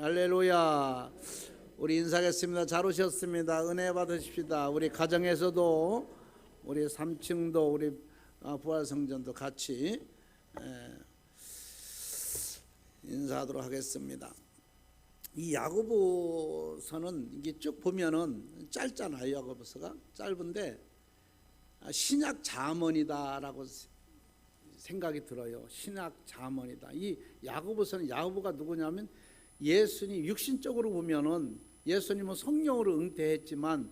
할렐루야. 우리 인사하겠습니다. 잘 오셨습니다. 은혜 받으십시다. 우리 가정에서도 우리 3층도 우리 부활성전도 같이 인사하도록 하겠습니다. 이 야고보서는 이게 쭉 보면은 짧잖아요. 야고보서가 짧은데 신약 자문이다라고 생각이 들어요. 신약 자문이다. 이 야고보서는, 야고보가 누구냐면 예수님 육신적으로 보면은 예수님은 성령으로 잉태했지만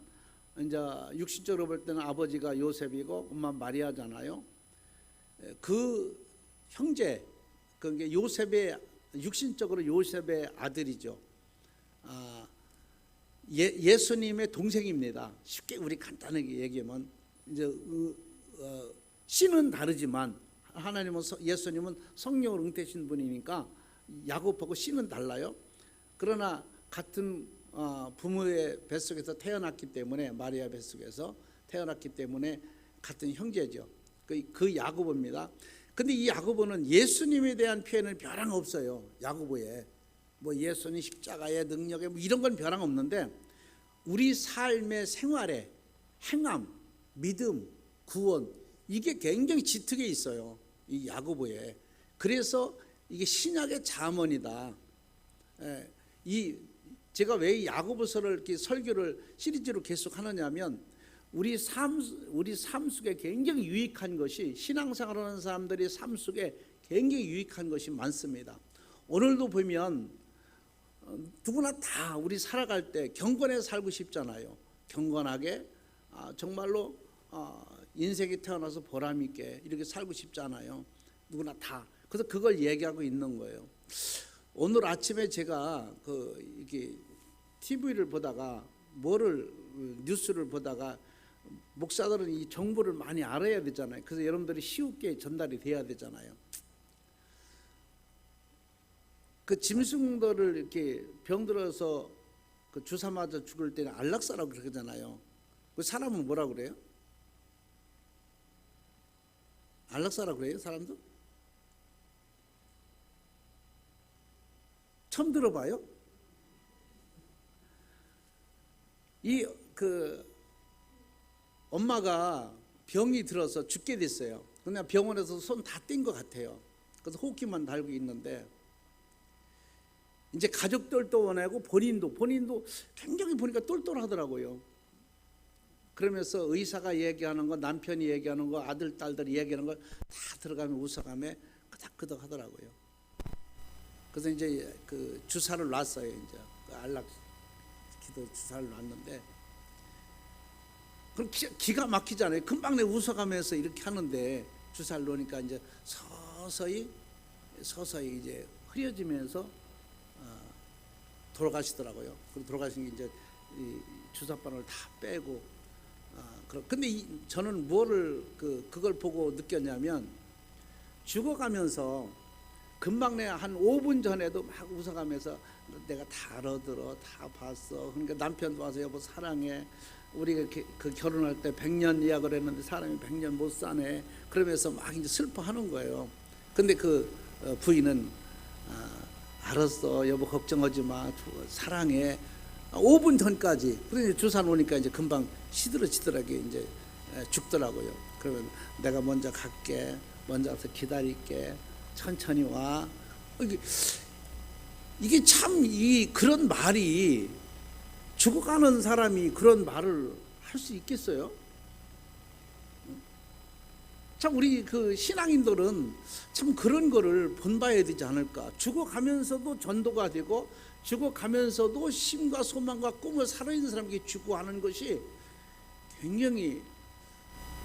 이제 육신적으로 볼 때는 아버지가 요셉이고 엄마 마리아잖아요. 그 형제, 그게 요셉의 육신적으로 요셉의 아들이죠. 예수님의 동생입니다. 쉽게 우리 간단하게 얘기하면 이제 씨는 다르지만 하나님은 예수님은 성령으로 잉태신 분이니까 야곱하고 씨는 달라요. 그러나 같은 부모의 뱃속에서 태어났기 때문에, 마리아 뱃속에서 태어났기 때문에 같은 형제죠. 그 야고보입니다. 근데 이 야고보는 예수님에 대한 표현은 벼랑 없어요. 야고보에 뭐 예수님 십자가의 능력에 뭐 이런 건 벼랑 없는데 우리 삶의 생활에 행함, 믿음, 구원, 이게 굉장히 짙게 있어요. 이 야고보에. 그래서 이게 신약의 자문이다. 제가 왜 이 야고보서를 이렇게 설교를 시리즈로 계속 하느냐면 우리 삶 속에 굉장히 유익한 것이, 신앙생활하는 사람들이 삶 속에 굉장히 유익한 것이 많습니다. 오늘도 보면 누구나 다 우리 살아갈 때 경건하게 살고 싶잖아요. 경건하게 정말로 인생이 태어나서 보람 있게 이렇게 살고 싶잖아요. 누구나 다. 그래서 그걸 얘기하고 있는 거예요. 오늘 아침에 제가 이게 TV를 보다가 뉴스를 보다가 목사들은 이 정보를 많이 알아야 되잖아요. 그래서 여러분들이 쉽게 전달이 돼야 되잖아요. 그 짐승들을 이렇게 병들어서 그 주사 맞아 죽을 때는 안락사라고 그러잖아요. 그 사람은 뭐라 그래요? 안락사라고 그래요, 사람도? 처음 들어봐요? 엄마가 병이 들어서 죽게 됐어요. 그냥 병원에서 손 다 뗀 것 같아요. 그래서 호흡기만 달고 있는데 이제 가족들도 원하고 본인도 굉장히 보니까 똘똘하더라고요. 그러면서 의사가 얘기하는 거, 남편이 얘기하는 거, 아들, 딸들이 얘기하는 거 다 들어가면 웃어가며 끄덕끄덕 하더라고요. 그래서 이제 그 주사를 놨어요. 이제 안락 기도 주사를 놨는데 그럼 기가 막히잖아요. 금방 내 웃어가면서 이렇게 하는데 주사를 놓으니까 이제 서서히 이제 흐려지면서 돌아가시더라고요. 그리고 돌아가신 게 이제 이 주사바늘 다 빼고. 근데 저는 그걸 보고 느꼈냐면 죽어가면서 금방 내 한 5분 전에도 막 웃어가면서 내가 다 알아들어, 다 봤어. 그러니까 남편도 와서 여보 사랑해. 우리가 그 결혼할 때 100년 예약을 했는데 사람이 100년 못 사네. 그러면서 막 이제 슬퍼하는 거예요. 근데 그 부인은 알았어, 여보 걱정하지 마, 사랑해. 5분 전까지. 그래서 주사 놓으니까 이제 금방 시들어지더라고요. 이제 죽더라고요. 그러면 내가 먼저 갈게, 먼저 가서 기다릴게, 천천히 와. 이게 참 그런 말이, 죽어가는 사람이 그런 말을 할 수 있겠어요? 참 우리 그 신앙인들은 참 그런 거를 본봐야 되지 않을까. 죽어가면서도 전도가 되고 죽어가면서도 힘과 소망과 꿈을 살아있는 사람에게 주고 하는 것이 굉장히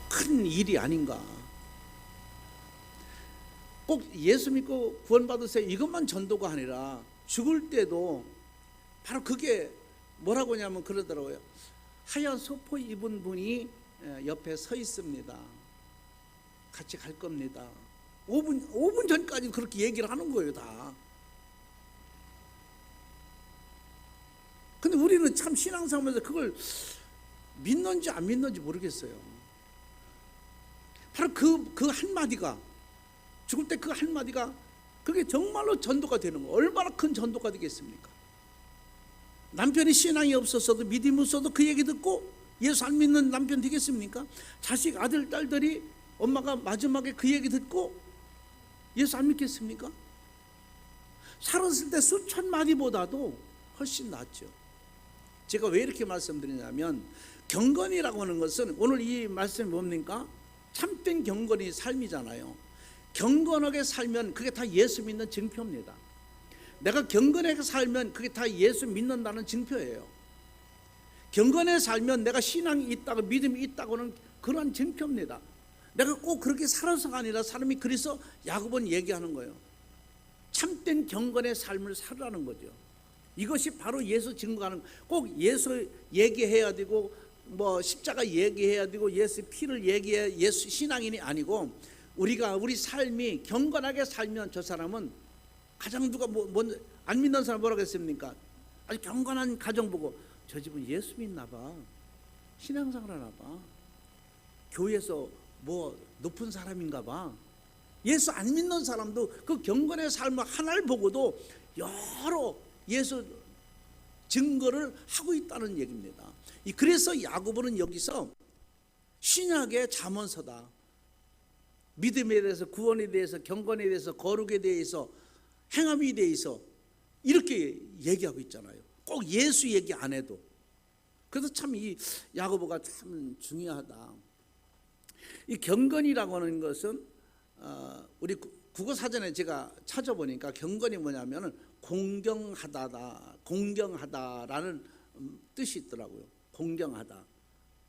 큰 일이 아닌가. 꼭 예수 믿고 구원받으세요 이것만 전도가 아니라 죽을 때도 바로 그게 뭐라고 하냐면 그러더라고요. 하얀 소포 입은 분이 옆에 서 있습니다. 같이 갈 겁니다. 5분 전까지 그렇게 얘기를 하는 거예요, 다. 근데 우리는 참 신앙생활에서 그걸 믿는지 안 믿는지 모르겠어요. 바로 그 한마디가, 죽을 때 그 한마디가 그게 정말로 전도가 되는 거예요. 얼마나 큰 전도가 되겠습니까? 남편이 신앙이 없었어도 믿음이 없어도 그 얘기 듣고 예수 안 믿는 남편 되겠습니까? 자식 아들 딸들이 엄마가 마지막에 그 얘기 듣고 예수 안 믿겠습니까? 살았을 때 수천 마디보다도 훨씬 낫죠. 제가 왜 이렇게 말씀드리냐면 경건이라고 하는 것은 오늘 이 말씀이 뭡니까? 참된 경건이 삶이잖아요. 경건하게 살면 그게 다 예수 믿는 증표입니다. 내가 경건하게 살면 그게 다 예수 믿는다는 증표예요. 경건하게 살면 내가 신앙이 있다고 믿음이 있다고는 그런 증표입니다. 내가 꼭 그렇게 살아서가 아니라 사람이 그래서 야고보는 얘기하는 거예요. 참된 경건의 삶을 살라는 거죠. 이것이 바로 예수 증거하는, 꼭 예수 얘기해야 되고 뭐 십자가 얘기해야 되고 예수 피를 얘기해 예수 신앙인이 아니고 우리 삶이 경건하게 살면 저 사람은 가장 누가 안 믿는 사람 뭐라고 했습니까? 아주 경건한 가정 보고 저 집은 예수 믿나 봐, 신앙생활 하나 봐, 교회에서 뭐 높은 사람인가 봐. 예수 안 믿는 사람도 그 경건의 삶을 하나를 보고도 여러 예수 증거를 하고 있다는 얘기입니다. 그래서 야고보는 여기서 신약의 잠언서다, 믿음에 대해서, 구원에 대해서, 경건에 대해서, 거룩에 대해서, 행함에 대해서 이렇게 얘기하고 있잖아요. 꼭 예수 얘기 안 해도. 그래서 참 이 야고보가 참 중요하다. 이 경건이라고 하는 것은 우리 국어사전에 제가 찾아보니까 경건이 뭐냐면 공경하다라는 뜻이 있더라고요. 공경하다.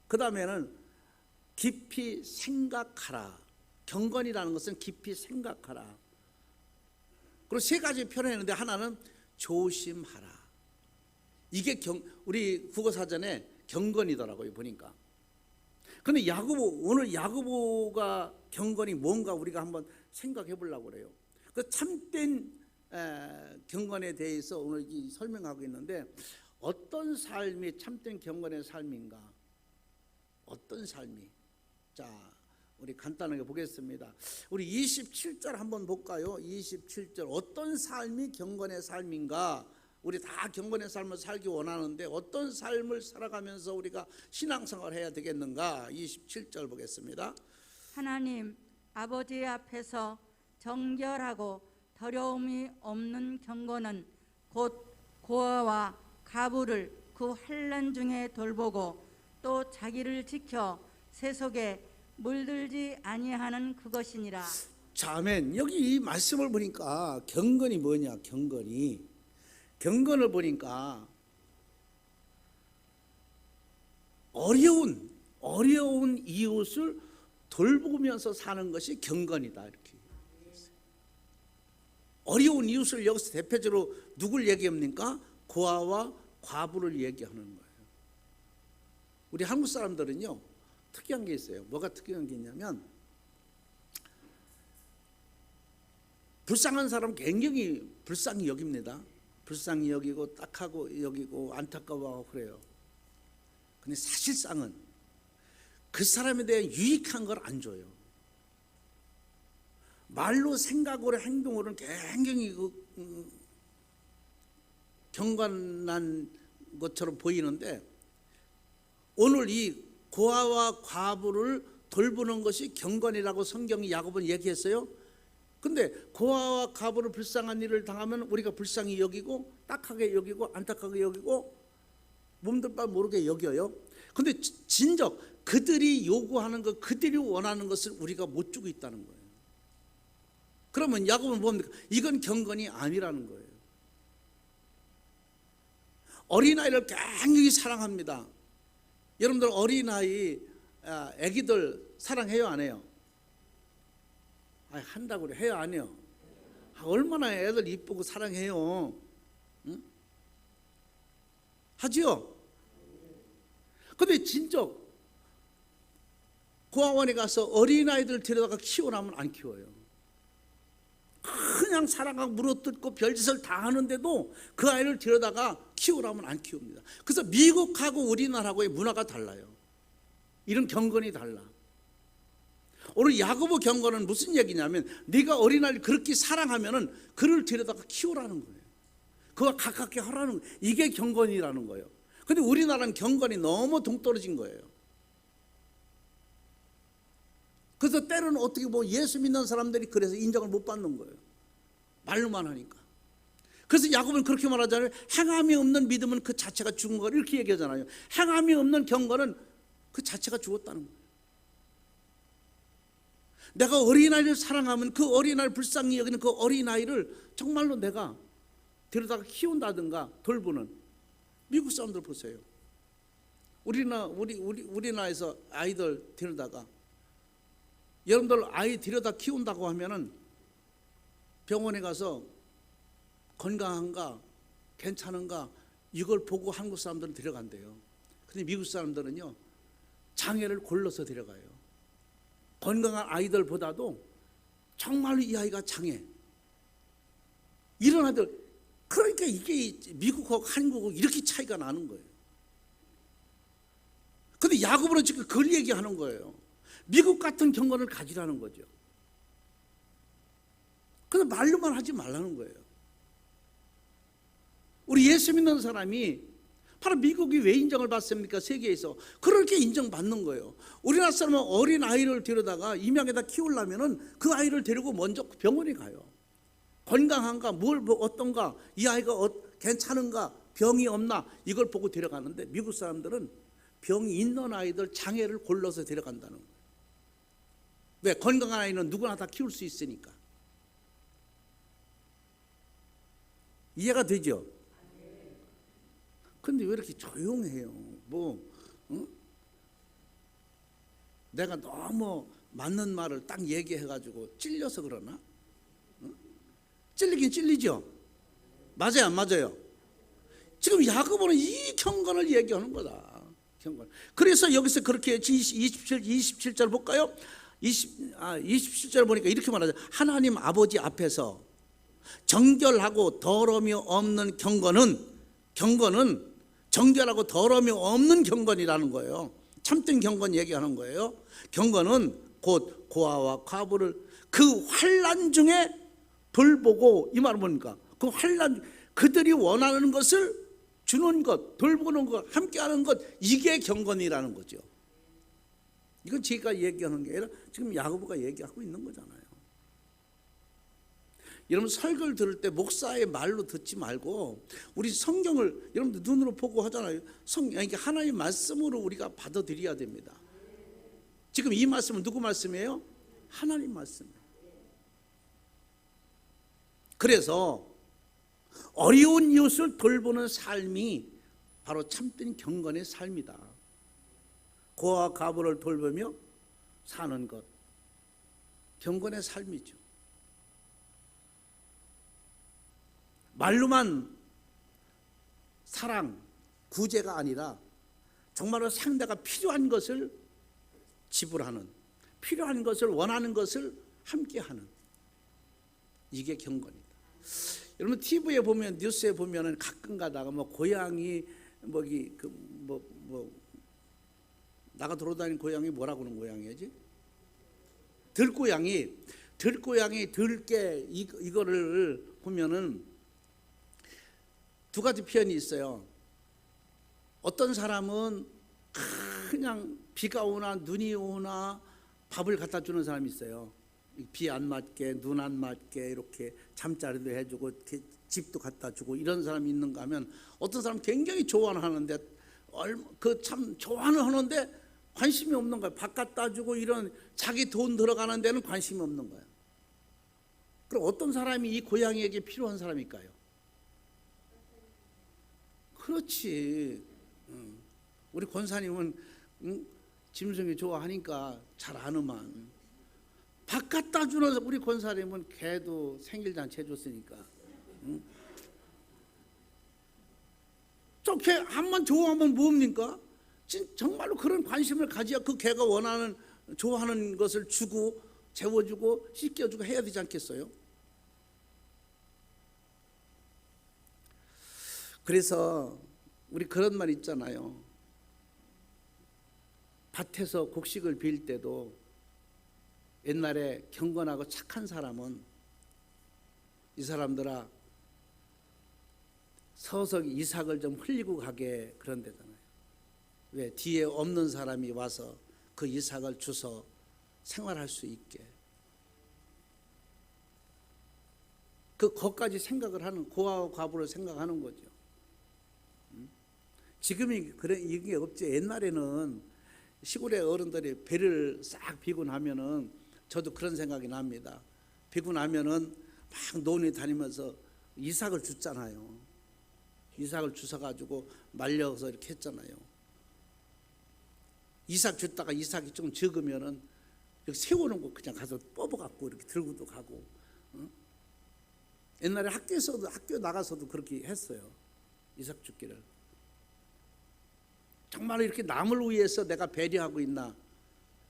그 다음에는 깊이 생각하라. 경건이라는 것은 깊이 생각하라. 그리고 세 가지 표현했는데 하나는 조심하라. 이게 우리 국어사전에 경건이더라고요, 보니까. 근데 오늘 야고보가 경건이 뭔가 우리가 한번 생각해 보려고 그래요. 그 참된 경건에 대해서 오늘 설명하고 있는데, 어떤 삶이 참된 경건의 삶인가? 어떤 삶이? 자, 우리 간단하게 보겠습니다. 우리 27절 한번 볼까요? 27절. 어떤 삶이 경건의 삶인가? 우리 다 경건의 삶을 살기 원하는데 어떤 삶을 살아가면서 우리가 신앙생활을 해야 되겠는가? 27절 보겠습니다. 하나님 아버지 앞에서 정결하고 더러움이 없는 경건은 곧 고아와 가부를 그 환난 중에 돌보고 또 자기를 지켜 세속에 물들지 아니하는 그것이니라. 자, 아멘. 여기 이 말씀을 보니까 경건이 뭐냐? 경건을 보니까 어려운 이웃을 돌보면서 사는 것이 경건이다, 이렇게. 어려운 이웃을 여기서 대표적으로 누굴 얘기합니까? 고아와 과부를 얘기하는 거예요. 우리 한국 사람들은요 특이한 게 있어요. 뭐가 특이한 게 있냐면 불쌍한 사람 굉장히 불쌍히 여깁니다. 불쌍히 여기고 딱하고 여기고 안타까워하고 그래요. 근데 사실상은 그 사람에 대한 유익한 걸 안 줘요. 말로 생각으로 행동으로는 굉장히 경건한 것처럼 보이는데 오늘 이 고아와 과부를 돌보는 것이 경건이라고 성경이 야고보는 얘기했어요. 근데 고아와 과부를 불쌍한 일을 당하면 우리가 불쌍히 여기고 딱하게 여기고 안타깝게 여기고 몸둘 바 모르게 여겨요. 근데 진정 그들이 요구하는 것, 그들이 원하는 것을 우리가 못 주고 있다는 거예요. 그러면 야고보는 뭡니까? 이건 경건이 아니라는 거예요. 어린아이를 굉장히 사랑합니다. 여러분들 어린아이, 애기들 사랑해요, 안 해요? 한다고 그래. 해요, 안 해요? 얼마나 애들 이쁘고 사랑해요. 응? 하지요? 근데 진짜 고아원에 가서 어린아이들 데려다가 키워라면 안 키워요. 그냥 사랑하고 물어뜯고 별짓을 다 하는데도 그 아이를 데려다가 키우라면 안 키웁니다. 그래서 미국하고 우리나라하고의 문화가 달라요. 이런 경건이 달라. 오늘 야고보 경건은 무슨 얘기냐면 네가 어린아이를 그렇게 사랑하면은 그를 데려다가 키우라는 거예요. 그와 가깝게 하라는 거예요. 이게 경건이라는 거예요. 근데 우리나라는 경건이 너무 동떨어진 거예요. 그래서 때로는 어떻게 예수 믿는 사람들이 그래서 인정을 못 받는 거예요. 말로만 하니까. 그래서 야곱은 그렇게 말하잖아요. 행함이 없는 믿음은 그 자체가 죽은 거, 이렇게 얘기하잖아요. 행함이 없는 경건은 그 자체가 죽었다는 거예요. 내가 어린아이를 사랑하면 그 어린아이를 불쌍히 여기는 그 어린아이를 정말로 내가 데려다가 키운다든가 돌보는, 미국 사람들 보세요. 우리나라에서 아이들 데려다가, 여러분들 아이 데려다 키운다고 하면은 병원에 가서 건강한가 괜찮은가 이걸 보고 한국 사람들은 데려간대요. 근데 미국 사람들은요, 장애를 골라서 데려가요. 건강한 아이들보다도 정말로 이 아이가 장애, 이런 아이들. 그러니까 이게 미국하고 한국하고 이렇게 차이가 나는 거예요. 근데 야곱은 지금 그걸 얘기하는 거예요. 미국 같은 경건을 가지라는 거죠. 그래서 말로만 하지 말라는 거예요. 우리 예수 믿는 사람이 바로 미국이 왜 인정을 받습니까? 세계에서 그렇게 인정받는 거예요. 우리나라 사람은 어린 아이를 데려다가 입양에다 키우려면은 그 아이를 데리고 먼저 병원에 가요. 건강한가, 어떤가, 이 아이가 괜찮은가, 병이 없나, 이걸 보고 데려가는데 미국 사람들은 병이 있는 아이들, 장애를 골라서 데려간다는 거예요. 왜? 건강한 아이는 누구나 다 키울 수 있으니까. 이해가 되죠? 근데 왜 이렇게 조용해요? 응? 내가 너무 맞는 말을 딱 얘기해가지고 찔려서 그러나? 응? 찔리긴 찔리죠? 맞아요, 안 맞아요? 지금 야고보는 이 경건을 얘기하는 거다. 경건. 그래서 여기서 그렇게 27절 볼까요? 27절 보니까 이렇게 말하죠. 하나님 아버지 앞에서 정결하고 더러움이 없는 경건은 정결하고 더러움이 없는 경건이라는 거예요. 참된 경건 얘기하는 거예요. 경건은 곧 고아와 과부를 그 환난 중에 돌보고, 이 말은 뭡니까? 그 환난, 그들이 원하는 것을 주는 것, 돌보는 것, 함께하는 것, 이게 경건이라는 거죠. 이건 제가 얘기하는 게 아니라 지금 야고보가 얘기하고 있는 거잖아요. 여러분 설교를 들을 때 목사의 말로 듣지 말고 우리 성경을 여러분들 눈으로 보고 하잖아요. 이게 하나님의 말씀으로 우리가 받아들여야 됩니다. 지금 이 말씀은 누구 말씀이에요? 하나님 말씀이에요. 그래서 어려운 이웃을 돌보는 삶이 바로 참된 경건의 삶이다. 고아와 과부를 돌보며 사는 것, 경건의 삶이죠. 말로만 사랑, 구제가 아니라 정말로 상대가 필요한 것을 지불하는, 필요한 것을 원하는 것을 함께하는, 이게 경건이다. 여러분 TV에 보면, 뉴스에 보면은 가끔 가다가 고양이 나가 돌아다니는 고양이 뭐라고 하는 고양이지? 들고양이, 들깨 이거를 보면은 두 가지 표현이 있어요. 어떤 사람은 그냥 비가 오나 눈이 오나 밥을 갖다 주는 사람이 있어요. 비 안 맞게, 눈 안 맞게 이렇게 잠자리도 해주고 이렇게 집도 갖다 주고 이런 사람이 있는가 하면, 어떤 사람 굉장히 좋아는 하는데 참 좋아는 하는데 관심이 없는 거예요. 밥 갖다 주고 이런 자기 돈 들어가는 데는 관심이 없는 거예요. 그럼 어떤 사람이 이 고양이에게 필요한 사람일까요? 그렇지. 우리 권사님은 짐승이 좋아하니까 잘 아는만, 밥 갖다 주는 우리 권사님은 개도 생일잔치 해줬으니까. 저 개 한번 좋아하면 뭡니까? 정말로 그런 관심을 가져야 그 개가 원하는, 좋아하는 것을 주고 재워주고 씻겨주고 해야 되지 않겠어요? 그래서 우리 그런 말 있잖아요. 밭에서 곡식을 빌 때도 옛날에 경건하고 착한 사람은, 이 사람들아 서서 이삭을 좀 흘리고 가게 그런 데잖아요. 왜? 뒤에 없는 사람이 와서 그 이삭을 주서 생활할 수 있게. 그것까지 생각을 하는, 고아와 과부를 생각하는 거죠. 지금이 그래 이게 없지. 옛날에는 시골의 어른들이 배를 싹 비고 나면은, 저도 그런 생각이 납니다. 비고 나면은 막 논에 다니면서 이삭을 줬잖아요. 이삭을 주워가지고 말려서 이렇게 했잖아요. 이삭 줬다가 이삭이 좀 적으면은 이렇게 세우는 거 그냥 가서 뽑아갖고 이렇게 들고도 가고. 옛날에 학교에서도, 학교 나가서도 그렇게 했어요. 이삭 줍기를. 정말 이렇게 남을 위해서 내가 배려하고 있나?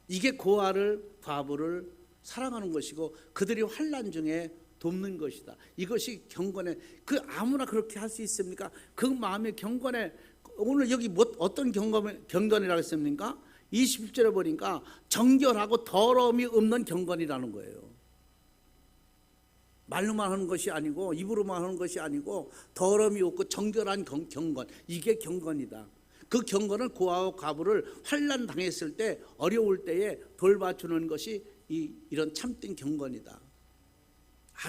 이게 고아를, 과부를 사랑하는 것이고 그들이 환난 중에 돕는 것이다. 이것이 경건의, 그 아무나 그렇게 할 수 있습니까? 그 마음의 경건의, 오늘 여기 뭐 어떤 경건이라고 했습니까? 20절에 보니까 정결하고 더러움이 없는 경건이라는 거예요. 말로만 하는 것이 아니고, 입으로만 하는 것이 아니고, 더러움이 없고 정결한 경건, 이게 경건이다. 그 경건은 고아와 과부를 환난 당했을 때, 어려울 때에 돌봐주는 것이 이런 참된 경건이다.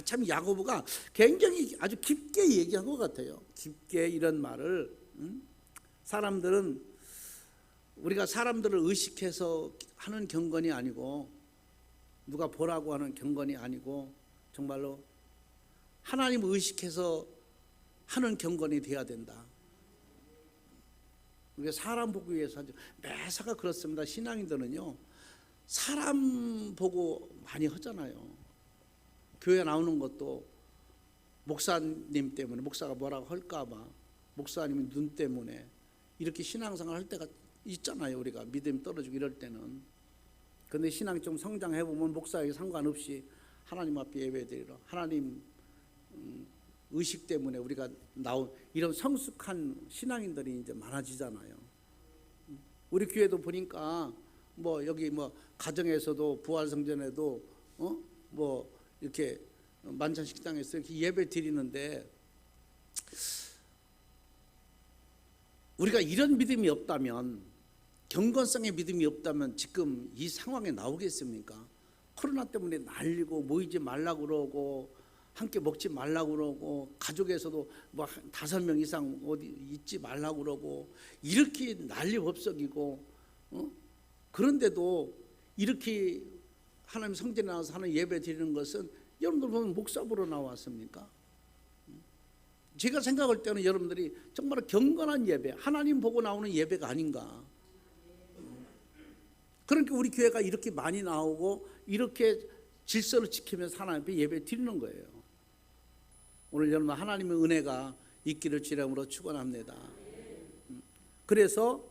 참 야고보가 굉장히 아주 깊게 얘기한 것 같아요. 깊게 이런 말을. 사람들은, 우리가 사람들을 의식해서 하는 경건이 아니고, 누가 보라고 하는 경건이 아니고, 정말로 하나님을 의식해서 하는 경건이 되어야 된다. 우리가 사람 보기 위해서 하죠. 매사가 그렇습니다. 신앙인들은요, 사람 보고 많이 하잖아요. 교회 나오는 것도 목사님 때문에, 목사가 뭐라고 할까봐, 목사님의 눈 때문에 이렇게 신앙생활 할 때가 있잖아요. 우리가 믿음이 떨어지고 이럴 때는. 그런데 신앙이 좀 성장해보면 목사에게 상관없이 하나님 앞에 예배드리러, 하나님 의식 때문에 우리가 나온 이런 성숙한 신앙인들이 이제 많아지잖아요. 우리 교회도 보니까 뭐 여기 뭐 가정에서도 부활성전에도 뭐 이렇게 만찬식당에서 이렇게 예배 드리는데, 우리가 이런 믿음이 없다면, 경건성의 믿음이 없다면 지금 이 상황에 나오겠습니까? 코로나 때문에 난리고, 모이지 말라고 그러고, 함께 먹지 말라고 그러고, 가족에서도 뭐 5명 이상 어디 있지 말라고 그러고, 이렇게 난리법석이고, 그런데도 이렇게 하나님 성전에 나와서 하는 예배 드리는 것은, 여러분들 보면 목사 보러 나왔습니까? 제가 생각할 때는 여러분들이 정말 경건한 예배, 하나님 보고 나오는 예배가 아닌가. 그러니까 우리 교회가 이렇게 많이 나오고 이렇게 질서를 지키면서 하나님 앞에 예배 드리는 거예요. 오늘 여러분 하나님의 은혜가 있기를 주님으로 축원합니다. 그래서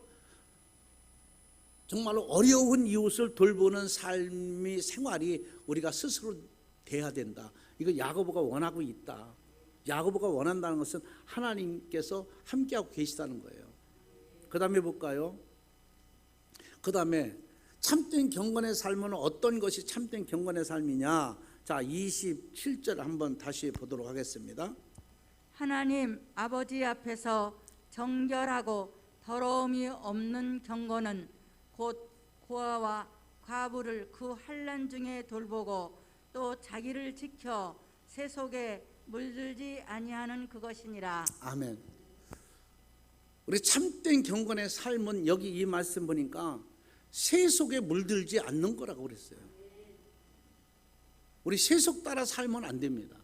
정말로 어려운 이웃을 돌보는 삶이, 생활이 우리가 스스로 돼야 된다. 이거 야고보가 원하고 있다. 야고보가 원한다는 것은 하나님께서 함께하고 계시다는 거예요. 그 다음에 볼까요? 그 다음에 참된 경건의 삶은 어떤 것이 참된 경건의 삶이냐? 자, 27절 한번 다시 보도록 하겠습니다. 하나님 아버지 앞에서 정결하고 더러움이 없는 경건은 곧 고아와 과부를 그 환난 중에 돌보고 또 자기를 지켜 세속에 물들지 아니하는 그것이니라. 아멘. 우리 참된 경건의 삶은 여기 이 말씀 보니까 세속에 물들지 않는 거라고 그랬어요. 우리 세속 따라 살면 안 됩니다.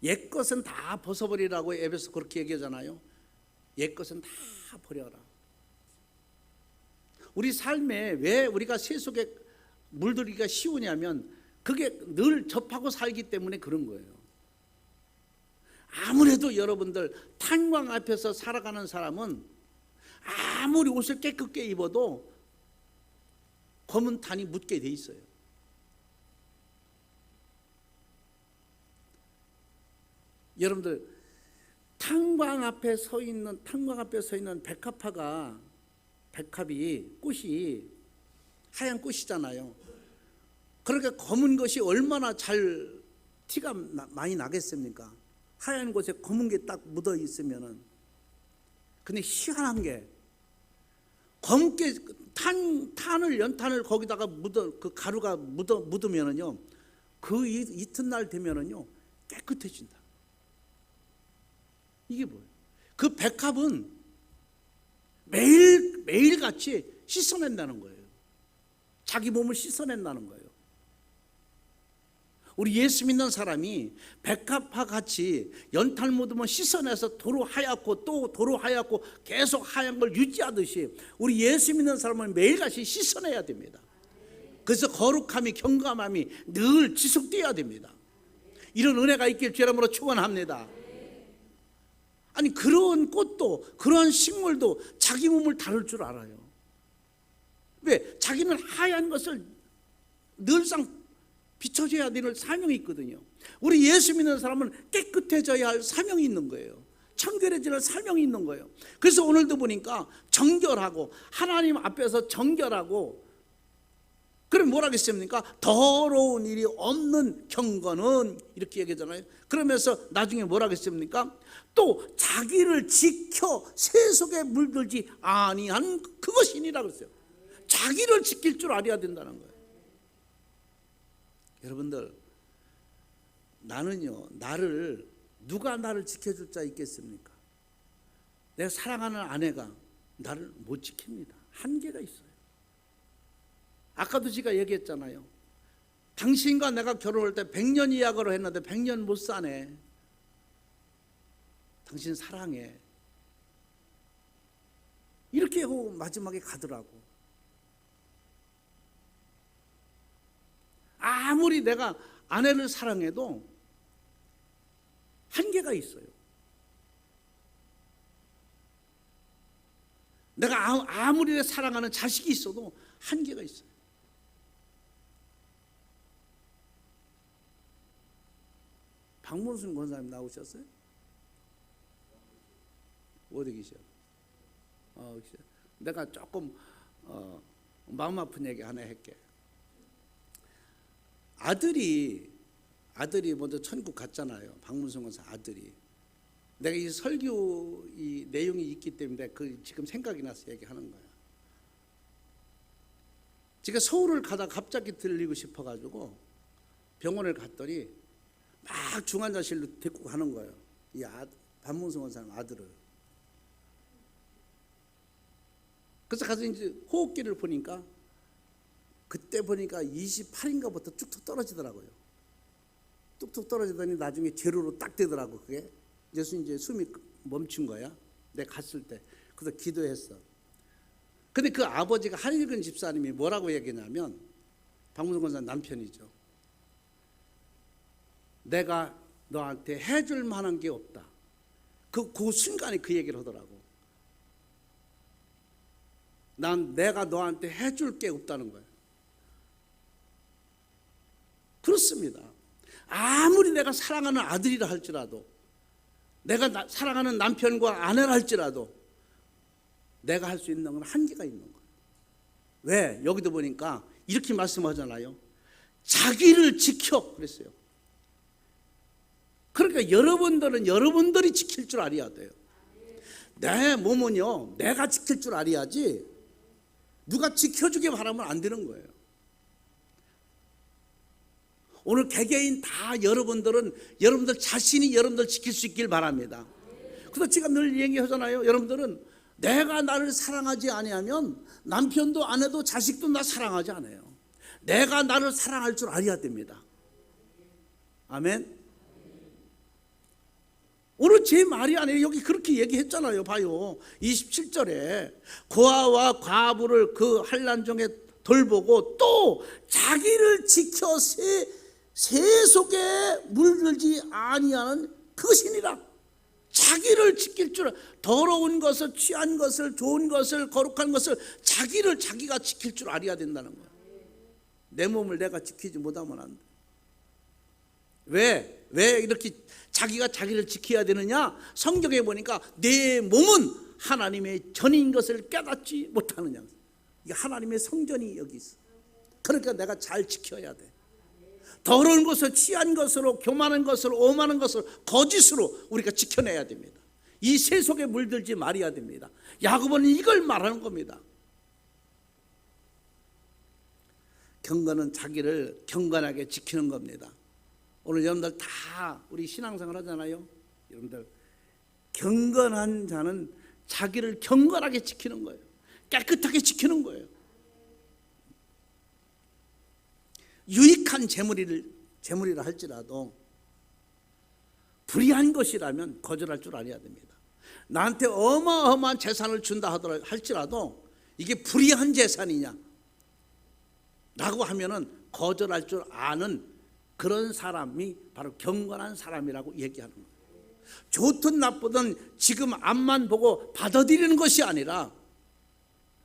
옛 것은 다 벗어버리라고 에베소 그렇게 얘기하잖아요. 옛 것은 다 버려라. 우리 삶에 왜 우리가 세속에 물들기가 쉬우냐면, 그게 늘 접하고 살기 때문에 그런 거예요. 아무래도 여러분들 탄광 앞에서 살아가는 사람은 아무리 옷을 깨끗게 입어도 검은 탄이 묻게 돼 있어요. 여러분들 탄광 앞에 서 있는 백합이 꽃이 하얀 꽃이잖아요. 그러니까 검은 것이 얼마나 잘 티가 많이 나겠습니까? 하얀 곳에 검은 게 딱 묻어 있으면은, 근데 희한한 게 검게 연탄을 거기다가 그 가루가 묻으면은요, 그 이튿날 되면은요 깨끗해진다. 이게 뭐예요? 그 백합은 매일 같이 씻어낸다는 거예요. 자기 몸을 씻어낸다는 거예요. 우리 예수 믿는 사람이 백합과 같이 연탄 묻으면 씻어내서 도로 하얗고 또 도로 하얗고 계속 하얀 걸 유지하듯이 우리 예수 믿는 사람은 매일같이 씻어내야 됩니다. 그래서 거룩함이, 경감함이 늘 지속되어야 됩니다. 이런 은혜가 있길 주 이름으로 축원합니다. 아니, 그런 꽃도 그런 식물도 자기 몸을 다룰 줄 알아요. 왜? 자기는 하얀 것을 늘상 비춰줘야 될 사명이 있거든요. 우리 예수 믿는 사람은 깨끗해져야 할 사명이 있는 거예요. 청결해질 사명이 있는 거예요. 그래서 오늘도 보니까 정결하고, 하나님 앞에서 정결하고, 그럼 뭐라 그랬습니까? 더러운 일이 없는 경건은, 이렇게 얘기하잖아요. 그러면서 나중에 뭐라 그랬습니까? 또 자기를 지켜 세속에 물들지 아니한 그것이니라 그랬어요. 자기를 지킬 줄 알아야 된다는 거예요. 여러분들, 나는요, 누가 나를 지켜줄 자 있겠습니까? 내가 사랑하는 아내가 나를 못 지킵니다. 한계가 있어요. 아까도 제가 얘기했잖아요. 당신과 내가 결혼할 때 100년 이야기로 했는데 100년 못 사네. 당신 사랑해. 이렇게 하고 마지막에 가더라고. 아무리 내가 아내를 사랑해도 한계가 있어요. 내가 아무리 사랑하는 자식이 있어도 한계가 있어요. 박문순 권사님 나오셨어요? 어디 계셔? 내가 조금 마음 아픈 얘기 하나 할게. 아들이 먼저 천국 갔잖아요. 박문성 권사 아들이. 내가 이 설교 이 내용이 있기 때문에 그 지금 생각이 나서 얘기하는 거야. 제가 서울을 가다 갑자기 들리고 싶어가지고 병원을 갔더니 막 중환자실로 데리고 가는 거예요. 이 박문성 권사 아들을. 그래서 가서 이제 호흡기를 보니까, 그때 보니까 28인가부터 뚝뚝 떨어지더라고요. 뚝뚝 떨어지더니 나중에 제로로 딱 되더라고. 그게 이제 숨이 멈춘 거야. 내가 갔을 때. 그래서 기도했어. 근데 그 아버지가 한일근 집사님이 뭐라고 얘기했냐면, 박문성 권사 남편이죠. 내가 너한테 해줄 만한 게 없다. 그 순간에 그 얘기를 하더라고. 내가 너한테 해줄 게 없다는 거예요. 그렇습니다. 아무리 내가 사랑하는 아들이라 할지라도, 내가 사랑하는 남편과 아내라 할지라도 내가 할 수 있는 건 한계가 있는 거예요. 왜? 여기도 보니까 이렇게 말씀하잖아요. 자기를 지켜 그랬어요. 그러니까 여러분들은 여러분들이 지킬 줄 알아야 돼요. 내 몸은요, 내가 지킬 줄 알아야지 누가 지켜주게 바라면 안 되는 거예요. 오늘 개개인 다 여러분들 자신이 여러분들 지킬 수 있길 바랍니다. 그래서 제가 늘 얘기하잖아요. 여러분들은 내가 나를 사랑하지 아니하면 남편도 아내도 자식도 나 사랑하지 않아요. 내가 나를 사랑할 줄 알아야 됩니다. 아멘. 오늘 제 말이 아니에요. 여기 그렇게 얘기했잖아요. 봐요. 27절에 고아와 과부를 그 환난 중에 돌보고 또 자기를 지켜 세속에 물들지 아니하는 그것이니라. 자기를 지킬 줄, 더러운 것을, 취한 것을, 좋은 것을, 거룩한 것을 자기가 지킬 줄 알아야 된다는 거예요. 내 몸을 내가 지키지 못하면 안 돼. 왜 이렇게 자기가 자기를 지켜야 되느냐? 성경에 보니까 내 몸은 하나님의 전인 것을 깨닫지 못하느냐. 이게 하나님의 성전이 여기 있어. 그러니까 내가 잘 지켜야 돼. 더러운 것을, 취한 것으로, 교만한 것으로, 오만한 것으로, 거짓으로 우리가 지켜내야 됩니다. 이 세속에 물들지 말아야 됩니다. 야고보는 이걸 말하는 겁니다. 경건은 자기를 경건하게 지키는 겁니다. 오늘 여러분들 다 우리 신앙생활 하잖아요. 여러분들 경건한 자는 자기를 경건하게 지키는 거예요. 깨끗하게 지키는 거예요. 유익한 재물이라 할지라도 불의한 것이라면 거절할 줄 알아야 됩니다. 나한테 어마어마한 재산을 준다 할지라도 이게 불의한 재산이냐 라고 하면은 거절할 줄 아는 그런 사람이 바로 경건한 사람이라고 얘기하는 거예요. 좋든 나쁘든 지금 앞만 보고 받아들이는 것이 아니라,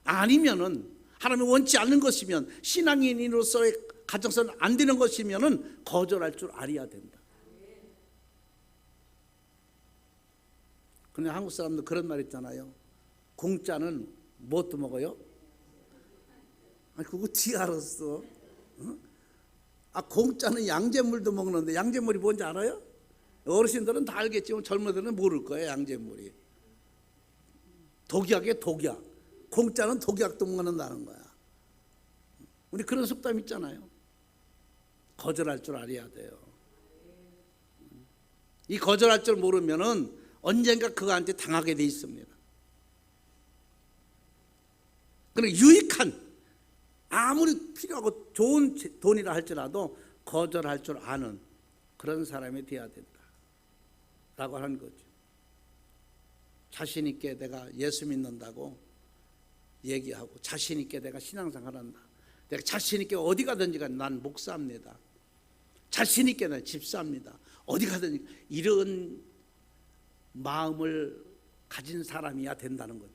아니면은 하나님이 원치 않는 것이면, 신앙인으로서의 가정선은 안 되는 것이면은 거절할 줄 알아야 된다. 근데 한국 사람들 그런 말 있잖아요. 공짜는 뭣도 먹어요? 아니, 그거 어떻게 알았어? 공짜는 양잿물도 먹는데 양잿물이 뭔지 알아요? 어르신들은 다 알겠지만 젊은이들은 모를 거예요. 양잿물이 독약에 독약. 공짜는 독약도 먹는다는 거야. 우리 그런 속담 있잖아요. 거절할 줄 알아야 돼요. 이 거절할 줄 모르면은 언젠가 그거한테 당하게 돼 있습니다. 그러나 유익한, 아무리 필요하고 좋은 돈이라 할지라도 거절할 줄 아는 그런 사람이 되어야 된다 라고 하는 거죠. 자신 있게 내가 예수 믿는다고 얘기하고, 자신 있게 내가 신앙생활한다, 내가 자신 있게 어디 가든지 난 목사입니다, 자신 있게 난 집사입니다, 어디 가든지, 이런 마음을 가진 사람이야 된다는 거죠.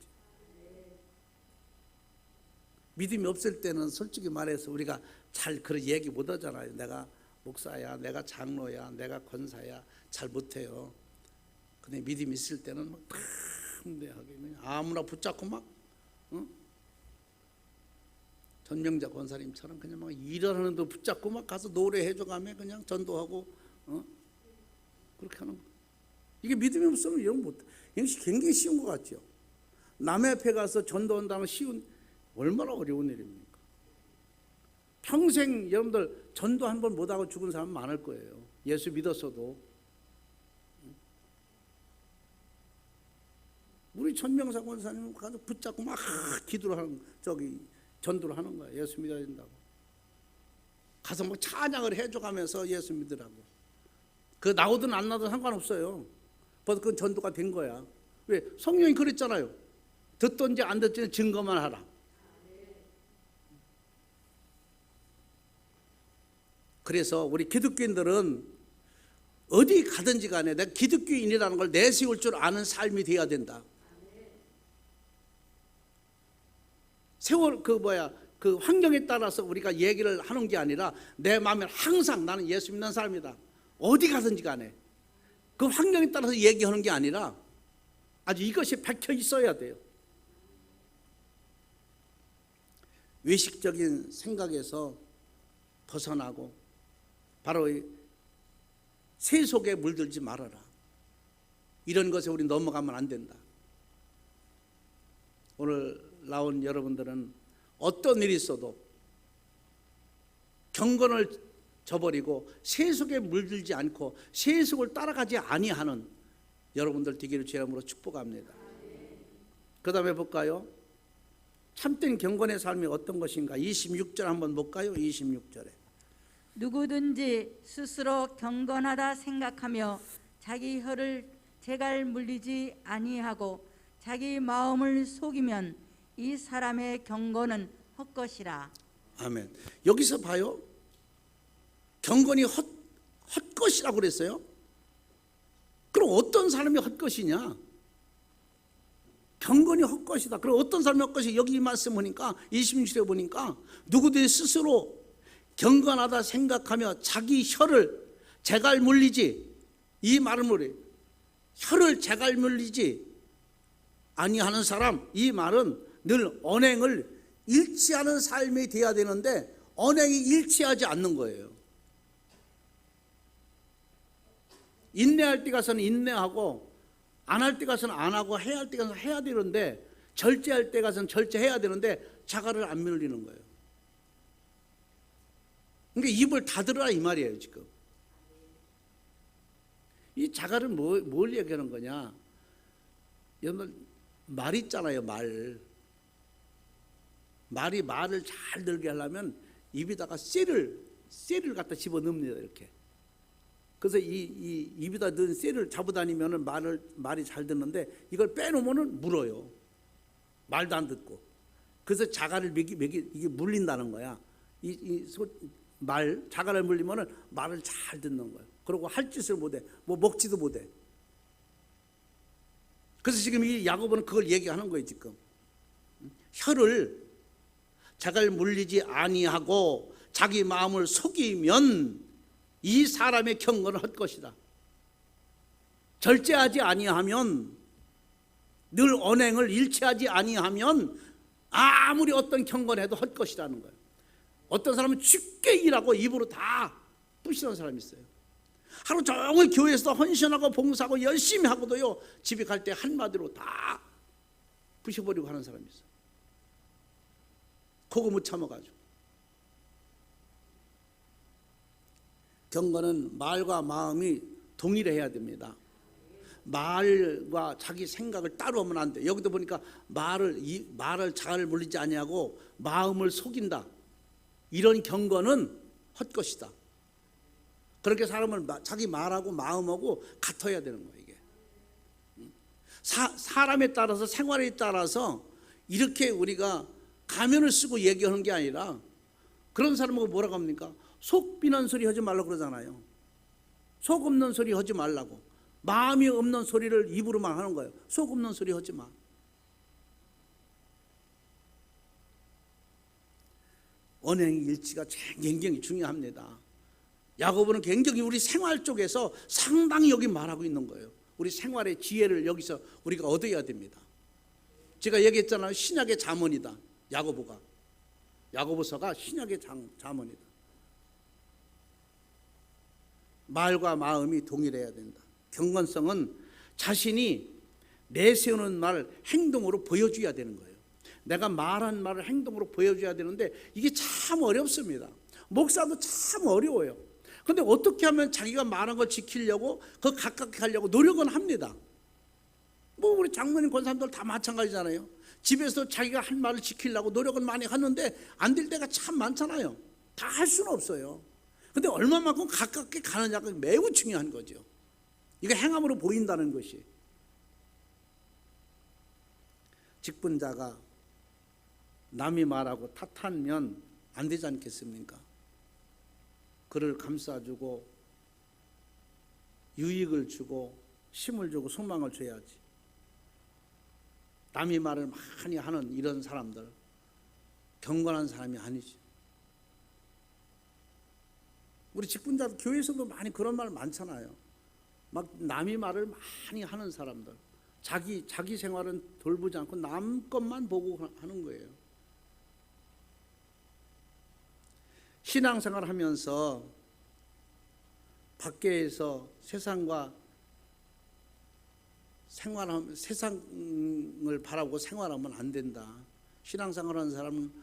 믿음이 없을 때는 솔직히 말해서 우리가 잘 그런 얘기 못 하잖아요. 내가 목사야, 내가 장로야, 내가 권사야, 잘 못해요. 근데 믿음이 있을 때는 막 담대하게 아무나 붙잡고 막 전명자 권사님처럼 그냥 막 일하는 데 붙잡고 막 가서 노래해줘가며 그냥 전도하고 그렇게 하는 거. 이게 믿음이 없으면 이런 못. 굉장히 쉬운 것 같죠. 남의 앞에 가서 전도한다는 쉬운, 얼마나 어려운 일입니까? 평생 여러분들 전도 한 번 못하고 죽은 사람 많을 거예요. 예수 믿었어도. 우리 전명사 권사님은 가서 붙잡고 막 기도를 하는, 전도를 하는 거예요. 예수 믿어야 된다고. 가서 막 찬양을 해줘가면서 예수 믿으라고. 그 나오든 안 나오든 상관없어요. 벌써 그건 전도가 된 거야. 왜? 성령이 그랬잖아요. 듣든지 안 듣든지 증거만 하라. 그래서 우리 기독교인들은 어디 가든지 간에 내가 기독교인이라는 걸 내세울 줄 아는 삶이 되어야 된다. 세월 그 환경에 따라서 우리가 얘기를 하는 게 아니라 내 마음에 항상 나는 예수 믿는 사람이다. 어디 가든지 간에 그 환경에 따라서 얘기하는 게 아니라 아주 이것이 박혀 있어야 돼요. 외식적인 생각에서 벗어나고 바로 세속에 물들지 말아라. 이런 것에 우리 넘어가면 안 된다. 오늘 나온 여러분들은 어떤 일이 있어도 경건을 저버리고 세속에 물들지 않고 세속을 따라가지 아니하는 여러분들 되기를 주의 이름으로 축복합니다. 그 다음에 볼까요? 참된 경건의 삶이 어떤 것인가? 26절 한번 볼까요? 26절에 누구든지 스스로 경건하다 생각하며 자기 혀를 재갈 물리지 아니하고 자기 마음을 속이면 이 사람의 경건은 헛것이라. 아멘. 여기서 봐요. 경건이 헛것이라고 그랬어요. 그럼 어떤 사람이 헛것이냐? 경건이 헛것이다. 그럼 어떤 사람이 헛것이? 여기 이 말씀 보니까 26절에 보니까 누구든지 스스로 경건하다 생각하며 자기 혀를 재갈 물리지, 이 말은 뭐래요? 혀를 재갈 물리지 아니하는 사람, 이 말은 늘 언행을 일치하는 삶이 되어야 되는데 언행이 일치하지 않는 거예요. 인내할 때 가서는 인내하고 안 할 때 가서는 안 하고 해야 할 때 가서는 해야 되는데 절제할 때 가서는 절제해야 되는데 자가를 안 밀리는 거예요. 그러니까 입을 닫으라 이 말이에요 지금. 이 자가를 뭘 얘기하는 거냐? 여러분 말 있잖아요 말. 말이 말을 잘 들게 하려면 입에다가 쇠를 갖다 집어넣습니다 이렇게. 그래서 이 입에다 넣은 쇠를 잡아다니면은 말이 잘 듣는데 이걸 빼놓으면은 물어요. 말도 안 듣고. 그래서 자가를 이게 물린다는 거야. 자가를 물리면은 말을 잘 듣는 거예요. 그리고 할 짓을 못해. 뭐 먹지도 못해. 그래서 지금 이 야고보는 그걸 얘기하는 거예요 지금. 혀를 자가를 물리지 아니하고 자기 마음을 속이면 이 사람의 경건은 헛것이다. 절제하지 아니하면, 늘 언행을 일치하지 아니하면 아무리 어떤 경건해도 헛것이라는 거예요. 어떤 사람은 쉽게 일하고 입으로 다 부시는 사람이 있어요. 하루 종일 교회에서 헌신하고 봉사하고 열심히 하고도요 집에 갈 때 한마디로 다 부셔버리고 하는 사람이 있어요. 그거 못 참아가지고. 경건은 말과 마음이 동일해야 됩니다. 말과 자기 생각을 따로 하면 안 돼. 여기도 보니까 말을 자를 물리지 아니하고 마음을 속인다. 이런 경건은 헛것이다. 그렇게 사람은 자기 말하고 마음하고 같아야 되는 거예요. 이게 사람에 따라서 생활에 따라서 이렇게 우리가 가면을 쓰고 얘기하는 게 아니라 그런 사람하고 뭐라고 합니까? 속 비는 소리 하지 말라고 그러잖아요. 속 없는 소리 하지 말라고. 마음이 없는 소리를 입으로만 하는 거예요. 속 없는 소리 하지 마. 언행 일치가 굉장히 중요합니다. 야고보는 굉장히 우리 생활 쪽에서 상당히 여기 말하고 있는 거예요. 우리 생활의 지혜를 여기서 우리가 얻어야 됩니다. 제가 얘기했잖아요. 신약의 잠언이다. 야고보서가 신약의 잠언이다. 말과 마음이 동일해야 된다. 경건성은 자신이 내세우는 말 행동으로 보여줘야 되는 거예요. 내가 말한 말을 행동으로 보여줘야 되는데 이게 참 어렵습니다. 목사도 참 어려워요. 그런데 어떻게 하면 자기가 말한 걸 지키려고 그 가깝게 하려고 노력은 합니다. 뭐 우리 장모님 권사님들 다 마찬가지잖아요. 집에서 자기가 한 말을 지키려고 노력은 많이 하는데 안 될 때가 참 많잖아요. 다 할 수는 없어요. 근데 얼마만큼 가깝게 가느냐가 매우 중요한 거죠. 이거 행함으로 보인다는 것이. 직분자가 남이 말하고 탓하면 안 되지 않겠습니까? 그를 감싸주고 유익을 주고 힘을 주고 소망을 줘야지. 남이 말을 많이 하는 이런 사람들 경건한 사람이 아니지. 우리 직분자도 교회에서도 많이 그런 말 많잖아요. 막 남이 말을 많이 하는 사람들, 자기 생활은 돌보지 않고 남 것만 보고 하는 거예요. 신앙생활을 하면서 밖에서 세상을 바라보고 생활하면 안 된다. 신앙생활하는 사람은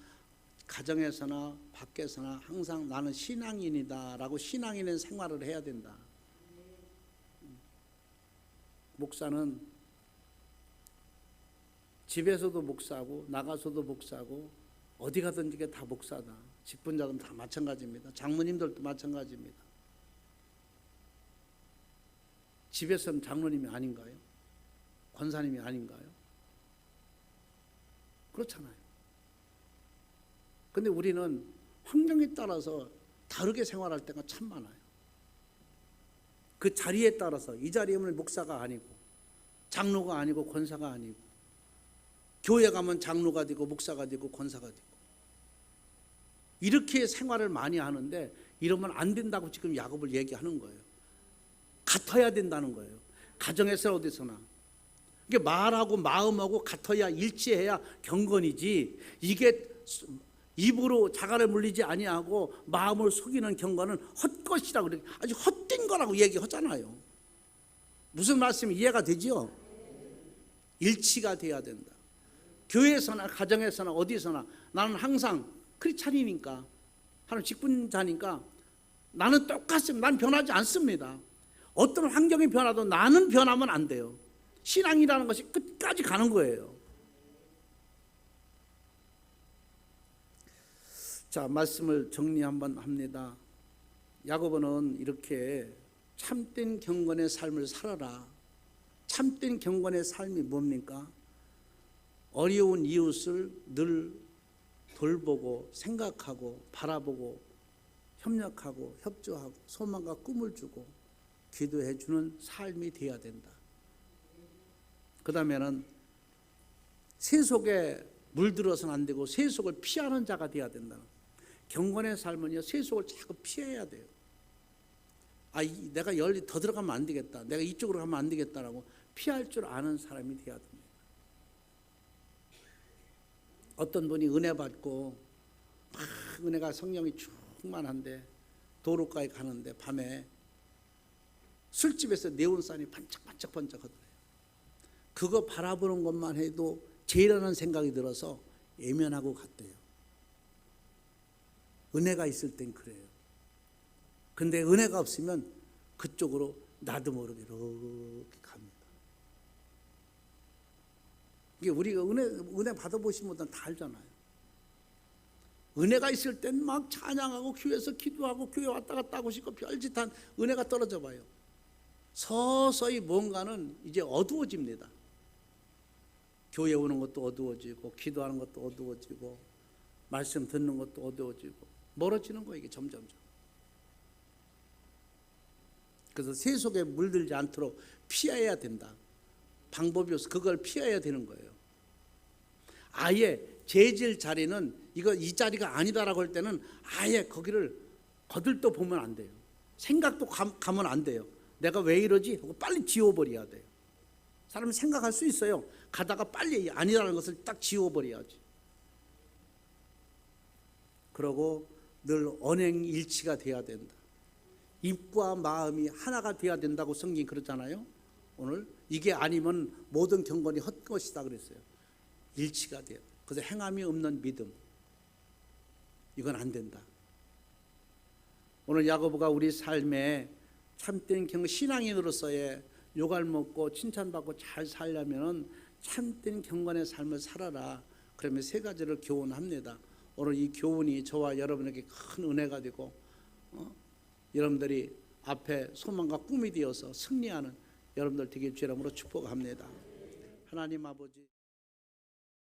가정에서나 밖에서나 항상 나는 신앙인이다 라고 신앙인의 생활을 해야 된다. 목사는 집에서도 목사고 나가서도 목사고 어디 가든지 다 목사다. 직분자들은 다 마찬가지입니다. 장로님들도 마찬가지입니다. 집에서는 장로님이 아닌가요? 권사님이 아닌가요? 그렇잖아요. 근데 우리는 환경에 따라서 다르게 생활할 때가 참 많아요. 그 자리에 따라서 이 자리에는 목사가 아니고 장로가 아니고 권사가 아니고 교회 가면 장로가 되고 목사가 되고 권사가 되고 이렇게 생활을 많이 하는데 이러면 안 된다고 지금 야고보를 얘기하는 거예요. 같아야 된다는 거예요. 가정에서 어디서나. 이게 말하고 마음하고 같아야 일치해야 경건이지. 이게 입으로 자가를 물리지 아니하고 마음을 속이는 경건은 헛것이라고 그래. 아주 헛된 거라고 얘기하잖아요. 무슨 말씀이 이해가 되지요? 일치가 돼야 된다. 교회에서나 가정에서나 어디서나 나는 항상 크리스찬이니까, 하나님 직분자니까 나는 똑같습니다. 나는 변하지 않습니다. 어떤 환경이 변화도 나는 변하면 안 돼요. 신앙이라는 것이 끝까지 가는 거예요. 자, 말씀을 정리 한번 합니다. 야고보는 이렇게 참된 경건의 삶을 살아라. 참된 경건의 삶이 뭡니까? 어려운 이웃을 늘 돌보고 생각하고 바라보고 협력하고 협조하고 소망과 꿈을 주고 기도해 주는 삶이 되어야 된다. 그 다음에는 세속에 물들어서는 안 되고 세속을 피하는 자가 되어야 된다. 경건의 삶은요, 세속을 자꾸 피해야 돼요. 내가 열리 더 들어가면 안 되겠다, 내가 이쪽으로 가면 안 되겠다라고 피할 줄 아는 사람이 되어야 됩니다. 어떤 분이 은혜 받고 막 은혜가 성령이 충만한데 도로가에 가는데 밤에 술집에서 네온산이 반짝반짝하더래요. 그거 바라보는 것만 해도 죄라는 생각이 들어서 예면하고 갔대요. 은혜가 있을 땐 그래요. 근데 은혜가 없으면 그쪽으로 나도 모르게 이렇게 갑니다. 이게 우리가 은혜 받아보신 분들은 다 알잖아요. 은혜가 있을 땐 막 찬양하고 교회에서 기도하고 교회 왔다 갔다 하고 싶고 별짓한 은혜가 떨어져 봐요. 서서히 뭔가는 이제 어두워집니다. 교회 오는 것도 어두워지고 기도하는 것도 어두워지고 말씀 듣는 것도 어두워지고 멀어지는 거예요. 이게 점점점. 그래서 세속에 물들지 않도록 피해야 된다. 방법이 없어. 그걸 피해야 되는 거예요. 아예 재질 자리는 이 자리가 아니다라고 할 때는 아예 거기를 거들떠 보면 안 돼요. 생각도 가면 안 돼요. 내가 왜 이러지? 하고 빨리 지워버려야 돼요. 사람은 생각할 수 있어요. 가다가 빨리 아니라는 것을 딱 지워버려야지. 그러고 늘 언행일치가 돼야 된다. 입과 마음이 하나가 돼야 된다고 성경이 그러잖아요. 오늘 이게 아니면 모든 경건이 헛것이다 그랬어요. 일치가 돼요. 그래서 행함이 없는 믿음, 이건 안 된다. 오늘 야고보가 우리 삶에 참된 신앙인으로서의 욕을 먹고 칭찬받고 잘 살려면 참된 경건의 삶을 살아라. 그러면 세 가지를 교훈합니다. 오늘 이 교훈이 저와 여러분에게 큰 은혜가 되고 여러분들이 앞에 소망과 꿈이 되어서 승리하는 여러분들 되길 주의 이름으로 축복합니다. 하나님 아버지.